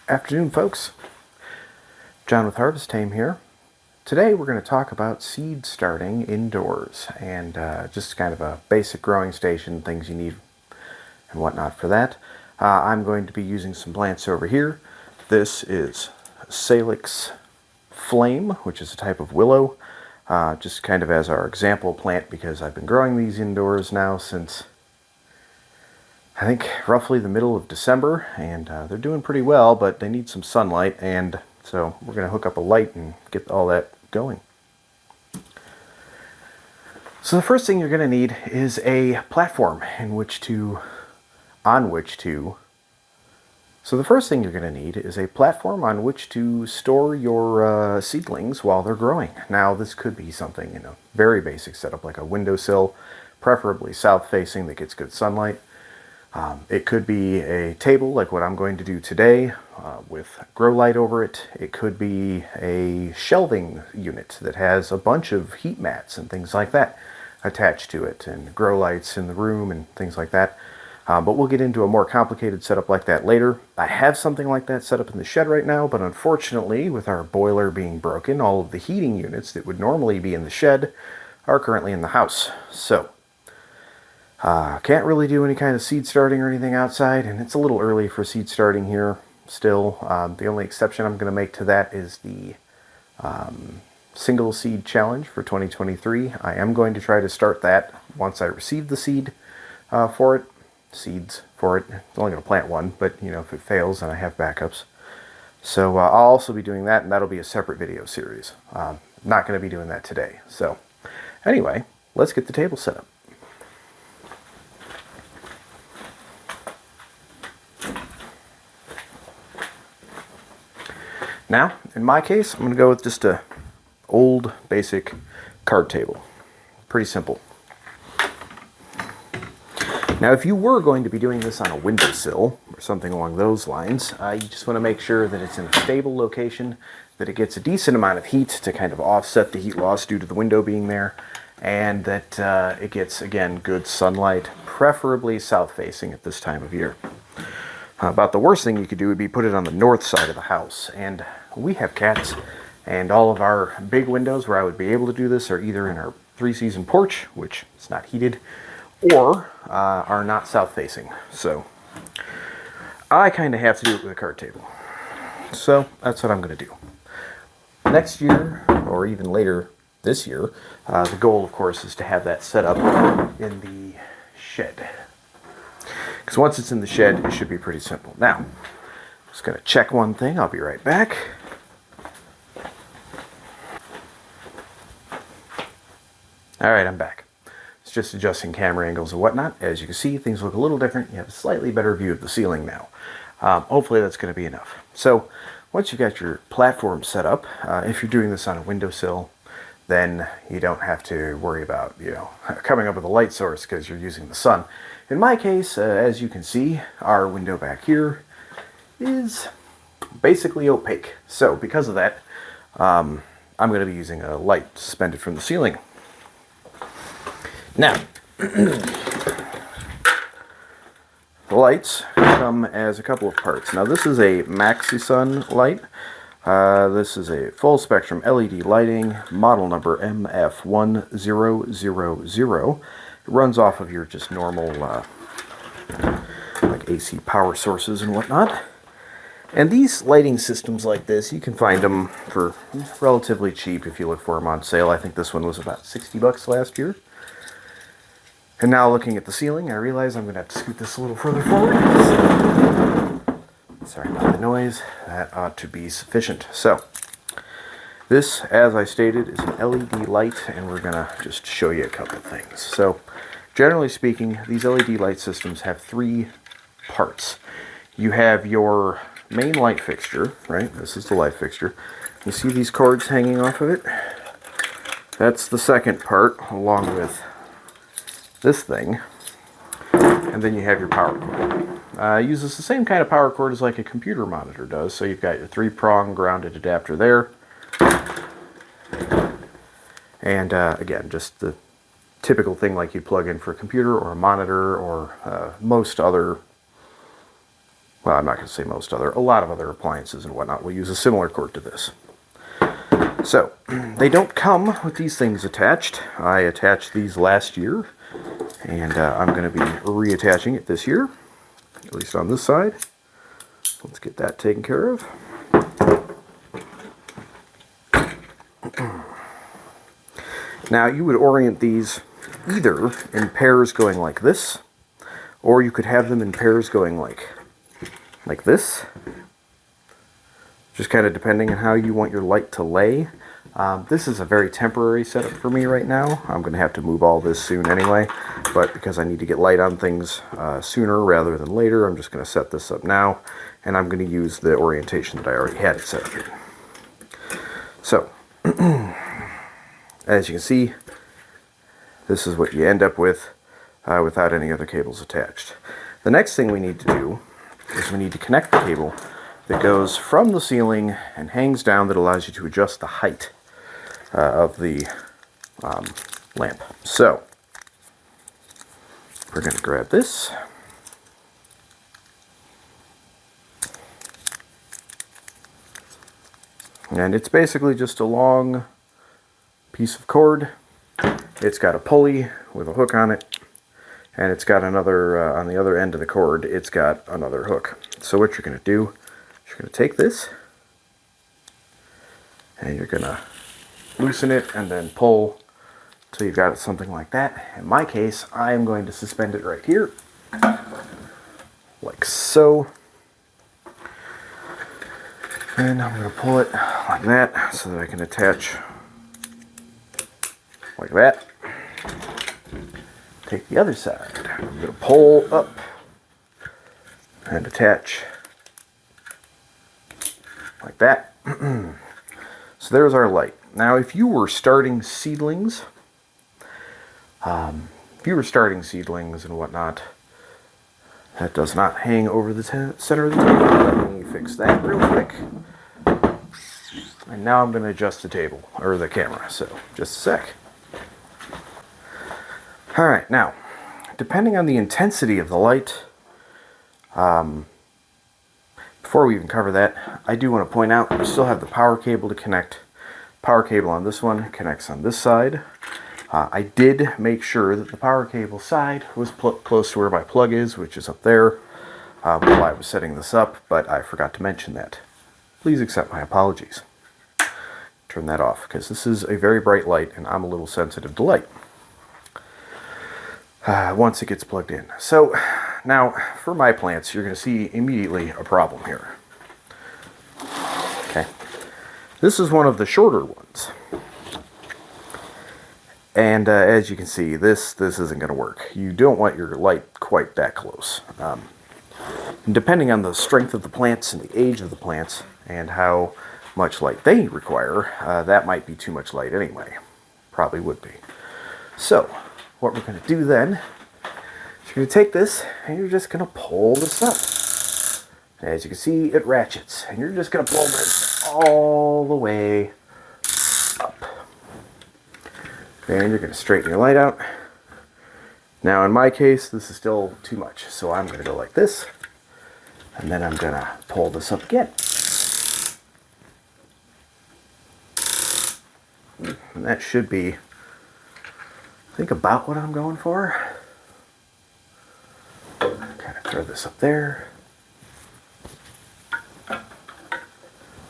Afternoon, folks. John with Harvest Tame here. Today we're going to talk about seed starting indoors and just kind of a basic growing station, things you need and whatnot for that. I'm going to be using some plants over here. This is Salix Flame, which is a type of willow, just kind of as our example plant because I've been growing these indoors now since I think roughly the middle of December, and they're doing pretty well, but they need some sunlight, and so we're going to hook up a light and get all that going. So the first thing you're going to need is a platform on which to store your seedlings while they're growing. Now this could be something, very basic setup like a windowsill, preferably south facing that gets good sunlight. It could be a table like what I'm going to do today with grow light over it. It could be a shelving unit that has a bunch of heat mats and things like that attached to it, and grow lights in the room and things like that. But we'll get into a more complicated setup like that later. I have something like that set up in the shed right now, but unfortunately with our boiler being broken, all of the heating units that would normally be in the shed are currently in the house. So can't really do any kind of seed starting or anything outside, and it's a little early for seed starting here still. The only exception I'm going to make to that is the single seed challenge for 2023. I am going to try to start that once I receive the seeds for it. It's only going to plant one, but if it fails then I have backups. So I'll also be doing that, and that'll be a separate video series. Not going to be doing that today. So anyway, let's get the table set up. Now, in my case, I'm going to go with just a old basic card table. Pretty simple. Now, if you were going to be doing this on a windowsill or something along those lines, you just want to make sure that it's in a stable location, that it gets a decent amount of heat to kind of offset the heat loss due to the window being there, and that it gets, again, good sunlight, preferably south-facing at this time of year. About the worst thing you could do would be put it on the north side of the house, and we have cats, and all of our big windows where I would be able to do this are either in our three-season porch, which is not heated, or are not south-facing. So I kind of have to do it with a card table. So that's what I'm going to do. Next year, or even later this year, the goal, of course, is to have that set up in the shed. Because once it's in the shed, it should be pretty simple. Now, just going to check one thing. I'll be right back. All right, I'm back. It's just adjusting camera angles and whatnot. As you can see, things look a little different. You have a slightly better view of the ceiling now. Hopefully that's going to be enough. So once you've got your platform set up, if you're doing this on a windowsill, then you don't have to worry about, coming up with a light source because you're using the sun. In my case, as you can see, our window back here is basically opaque. So because of that, I'm going to be using a light suspended from the ceiling. Now, the lights come as a couple of parts. Now this is a MaxiSun light. This is a full spectrum LED lighting, model number MF1000. It runs off of your just normal like AC power sources and whatnot. And these lighting systems like this, you can find them for relatively cheap if you look for them on sale. I think this one was about $60 last year. And now looking at the ceiling, I realize I'm going to have to scoot this a little further forward. Sorry about the noise. That ought to be sufficient. So, this, as I stated, is an LED light, and we're going to just show you a couple things. So, generally speaking, these LED light systems have three parts. You have your main light fixture, right? This is the light fixture. You see these cords hanging off of it? That's the second part, along with this thing. And then you have your power cord. It uses the same kind of power cord as like a computer monitor does. So you've got your 3-prong grounded adapter there. And again, just the typical thing like you'd plug in for a computer or a monitor or most other well, I'm not going to say most other, a lot of other appliances and whatnot will use a similar cord to this. So, they don't come with these things attached. I attached these last year, and I'm going to be reattaching it this year, at least on this side. Let's get that taken care of. Now, you would orient these either in pairs going like this, or you could have them in pairs going like this. Just kind of depending on how you want your light to lay. This is a very temporary setup for me right now. I'm going to have to move all this soon anyway, but because I need to get light on things sooner rather than later, I'm just going to set this up now, and I'm going to use the orientation that I already had it set up in. So, as you can see, this is what you end up with without any other cables attached. The next thing we need to do is we need to connect the cable that goes from the ceiling and hangs down that allows you to adjust the height of the lamp. So, we're going to grab this. And it's basically just a long piece of cord. It's got a pulley with a hook on it, and it's got another, on the other end of the cord, it's got another hook. So what you're going to do is you're going to take this, and you're going to loosen it and then pull till you've got it something like that. In my case, I am going to suspend it right here, like so. And I'm going to pull it like that so that I can attach like that. Take the other side. I'm going to pull up and attach like that. So there's our light. Now, if you were starting seedlings, and whatnot, that does not hang over the center of the table. Let me fix that real quick. And now I'm going to adjust the table, or the camera, so just a sec. Alright, now, depending on the intensity of the light, before we even cover that, I do want to point out we still have the power cable to connect. Power cable on this one connects on this side. I did make sure that the power cable side was close to where my plug is, which is up there, while I was setting this up, but I forgot to mention that. Please accept my apologies. Turn that off, because this is a very bright light, and I'm a little sensitive to light once it gets plugged in. So, now, for my plants, you're going to see immediately a problem here. Okay. This is one of the shorter ones. And as you can see, this isn't going to work. You don't want your light quite that close. And depending on the strength of the plants and the age of the plants and how much light they require, that might be too much light anyway. Probably would be. So, what we're going to do then is you're going to take this and you're just going to pull this up. As you can see, it ratchets. And you're just going to pull this all the way up. And you're going to straighten your light out. Now in my case, this is still too much, so I'm going to go like this, and then I'm going to pull this up again. And that should be, I think, about what I'm going for. Kind of throw this up there.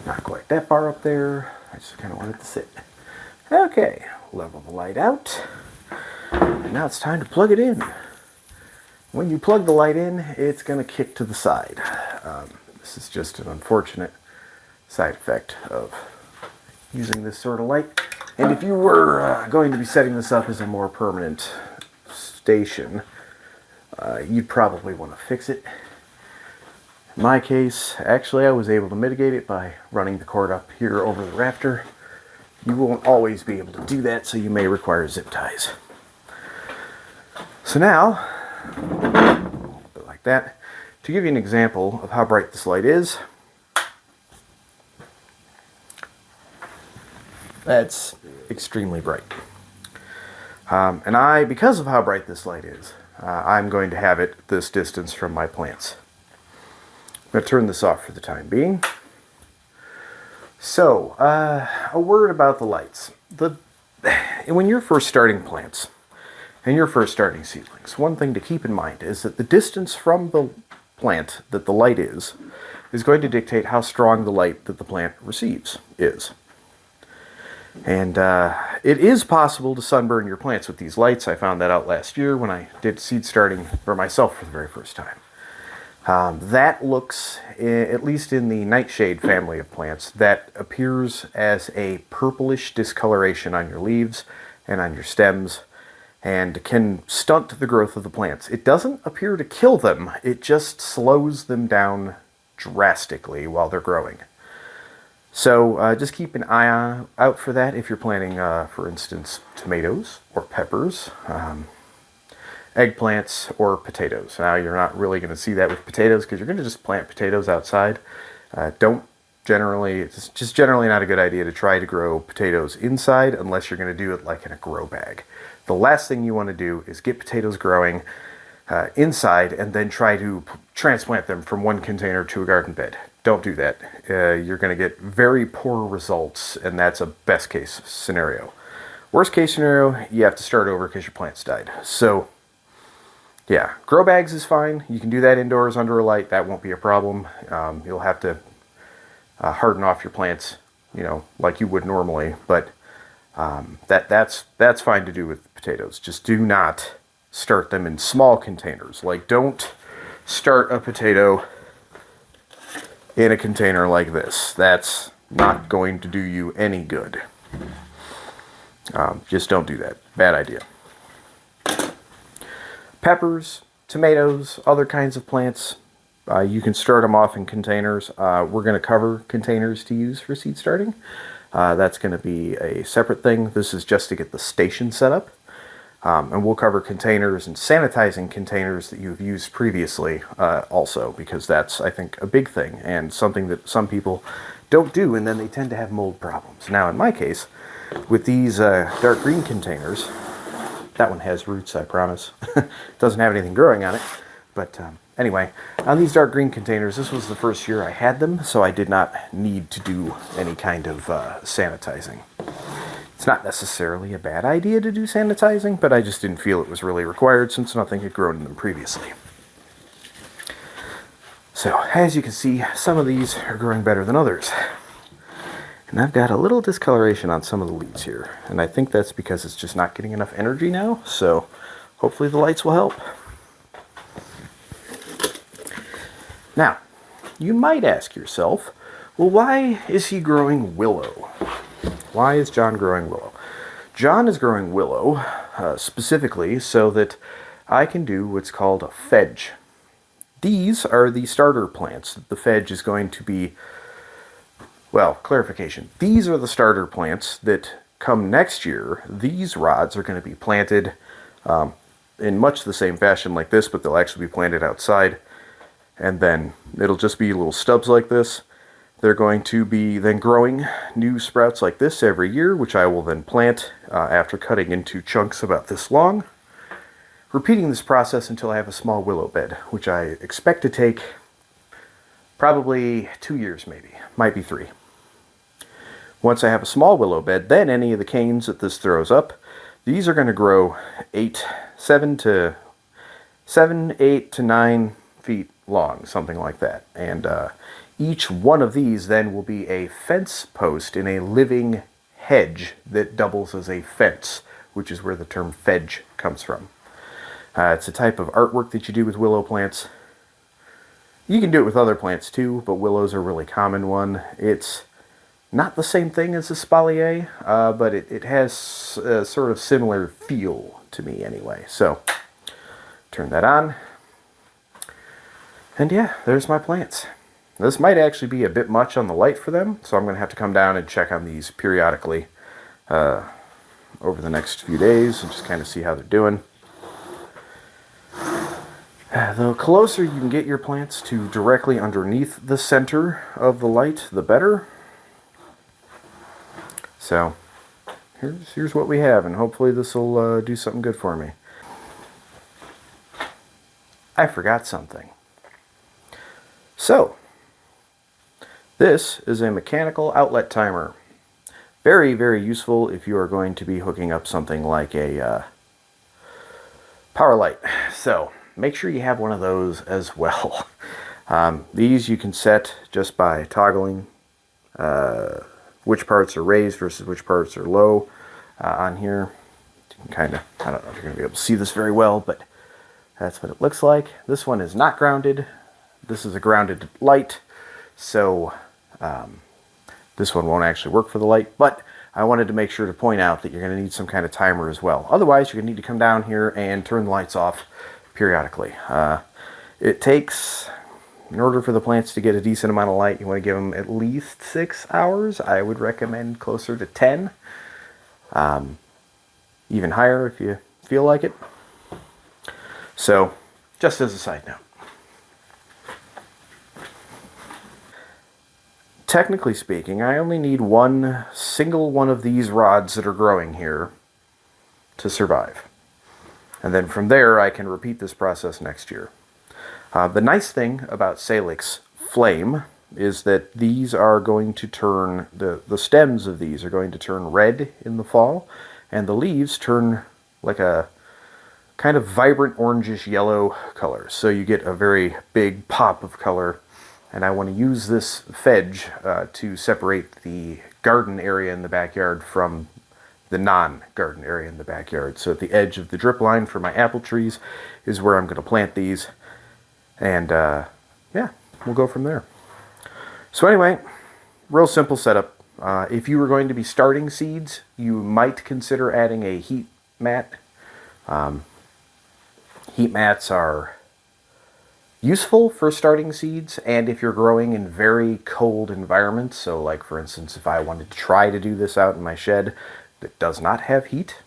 Not quite that far up there. I just kind of want it to sit. Okay, level the light out. And now it's time to plug it in. When you plug the light in, it's going to kick to the side. This is just an unfortunate side effect of using this sort of light. And if you were going to be setting this up as a more permanent station, you'd probably want to fix it. In my case, actually, I was able to mitigate it by running the cord up here over the rafter. You won't always be able to do that, so you may require zip ties. So now, like that, to give you an example of how bright this light is, that's extremely bright. And because of how bright this light is, I'm going to have it this distance from my plants. going to turn this off for the time being. So, a word about the lights. When you're first starting plants, and you're first starting seedlings, one thing to keep in mind is that the distance from the plant that the light is going to dictate how strong the light that the plant receives is. And it is possible to sunburn your plants with these lights. I found that out last year when I did seed starting for myself for the very first time. That looks, at least in the nightshade family of plants, that appears as a purplish discoloration on your leaves and on your stems, and can stunt the growth of the plants. It doesn't appear to kill them, it just slows them down drastically while they're growing. So just keep an eye out for that if you're planting, for instance, tomatoes or peppers, eggplants, or potatoes. Now, you're not really going to see that with potatoes because you're going to just plant potatoes outside. It's just generally not a good idea to try to grow potatoes inside unless you're going to do it like in a grow bag. The last thing you want to do is get potatoes growing inside and then try to transplant them from one container to a garden bed. Don't do that. You're going to get very poor results, and that's a best case scenario. Worst case scenario, you have to start over because your plants died. So, yeah, grow bags is fine. You can do that indoors under a light. That won't be a problem. You'll have to harden off your plants, like you would normally, but that's fine to do with potatoes. Just do not start them in small containers. Like, don't start a potato in a container like this. That's not going to do you any good. Just don't do that. Bad idea. Peppers, tomatoes, other kinds of plants, you can start them off in containers. We're going to cover containers to use for seed starting. That's going to be a separate thing. This is just to get the station set up. And we'll cover containers and sanitizing containers that you've used previously also, because that's, I think, a big thing and something that some people don't do, and then they tend to have mold problems. Now, in my case, with these dark green containers, that one has roots, I promise. Doesn't have anything growing on it. But anyway, on these dark green containers, this was the first year I had them, so I did not need to do any kind of sanitizing. It's not necessarily a bad idea to do sanitizing, but I just didn't feel it was really required since nothing had grown in them previously. So, as you can see, some of these are growing better than others. And I've got a little discoloration on some of the leaves here, and I think that's because it's just not getting enough energy now, so hopefully the lights will help. Now, you might ask yourself, well, why is he growing willow? Why is John growing willow? John is growing willow specifically so that I can do what's called a fedge. These are the starter plants. The fedge is going to be, well, clarification. These are the starter plants that come next year. These rods are going to be planted in much the same fashion like this, but they'll actually be planted outside. And then it'll just be little stubs like this. They're going to be then growing new sprouts like this every year, which I will then plant after cutting into chunks about this long. Repeating this process until I have a small willow bed, which I expect to take probably 2 years maybe, might be 3. Once I have a small willow bed, then any of the canes that this throws up, these are going to grow 7, 8 to 9 feet long, something like that. And each one of these then will be a fence post in a living hedge that doubles as a fence, which is where the term fedge comes from. It's a type of artwork that you do with willow plants. You can do it with other plants too, but willows are a really common one. It's not the same thing as a espalier, but it has a sort of similar feel to me anyway. So, turn that on. And yeah, there's my plants. This might actually be a bit much on the light for them, so I'm going to have to come down and check on these periodically over the next few days and just kind of see how they're doing. The closer you can get your plants to directly underneath the center of the light, the better. So, here's what we have, and hopefully this will do something good for me. I forgot something. So, This is a mechanical outlet timer. Very, very useful if you are going to be hooking up something like a power light. So make sure you have one of those as well. These you can set just by toggling which parts are raised versus which parts are low on here. You can kind of, I don't know if you're going to be able to see this very well, but that's what it looks like. This one is not grounded. This is a grounded light, so this one won't actually work for the light, but I wanted to make sure to point out that you're going to need some kind of timer as well. Otherwise, you're going to need to come down here and turn the lights off periodically. It takes, in order for the plants to get a decent amount of light, you want to give them at least 6 hours. I would recommend closer to 10. Even higher if you feel like it. So, just as a side note. Technically speaking, I only need one single one of these rods that are growing here to survive. And then from there, I can repeat this process next year. The nice thing about Salix Flame is that these are going to turn, the stems of these are going to turn red in the fall, and the leaves turn like a kind of vibrant orangish yellow color. So you get a very big pop of color. And I want to use this fedge to separate the garden area in the backyard from the non-garden area in the backyard. So at the edge of the drip line for my apple trees is where I'm going to plant these. And yeah, we'll go from there. So anyway, real simple setup. If you were going to be starting seeds, you might consider adding a heat mat. Heat mats are useful for starting seeds, and if you're growing in very cold environments. So like for instance, if I wanted to try to do this out in my shed that does not have heat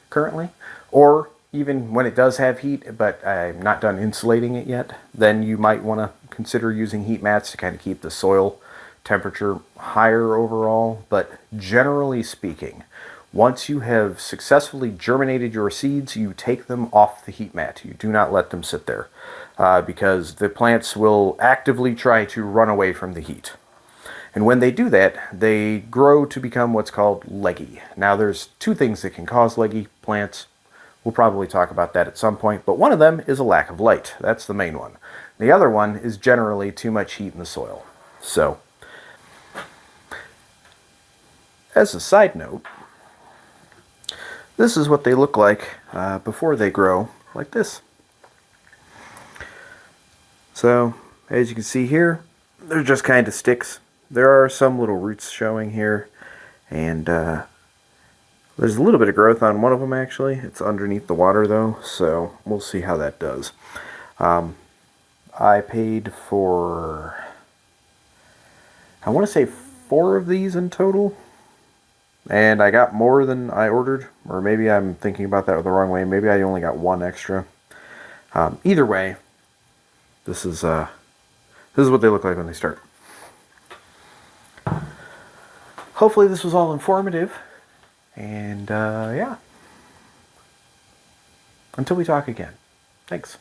currently, or even when it does have heat but I'm not done insulating it yet, then you might want to consider using heat mats to kind of keep the soil temperature higher overall. But generally speaking, once you have successfully germinated your seeds, you take them off the heat mat. You do not let them sit there. Because the plants will actively try to run away from the heat. And when they do that, they grow to become what's called leggy. Now there's two things that can cause leggy plants. We'll probably talk about that at some point, but one of them is a lack of light. That's the main one. The other one is generally too much heat in the soil. So, as a side note, this is what they look like before they grow like this. So, as you can see here, they're just kind of sticks. There are some little roots showing here, and there's a little bit of growth on one of them actually. It's underneath the water though, so we'll see how that does. I paid for, I want to say 4 of these in total, and I got more than I ordered, or maybe I'm thinking about that the wrong way. Maybe I only got 1 extra. Either way, this is what they look like when they start. Hopefully this was all informative, and yeah. Until we talk again. Thanks.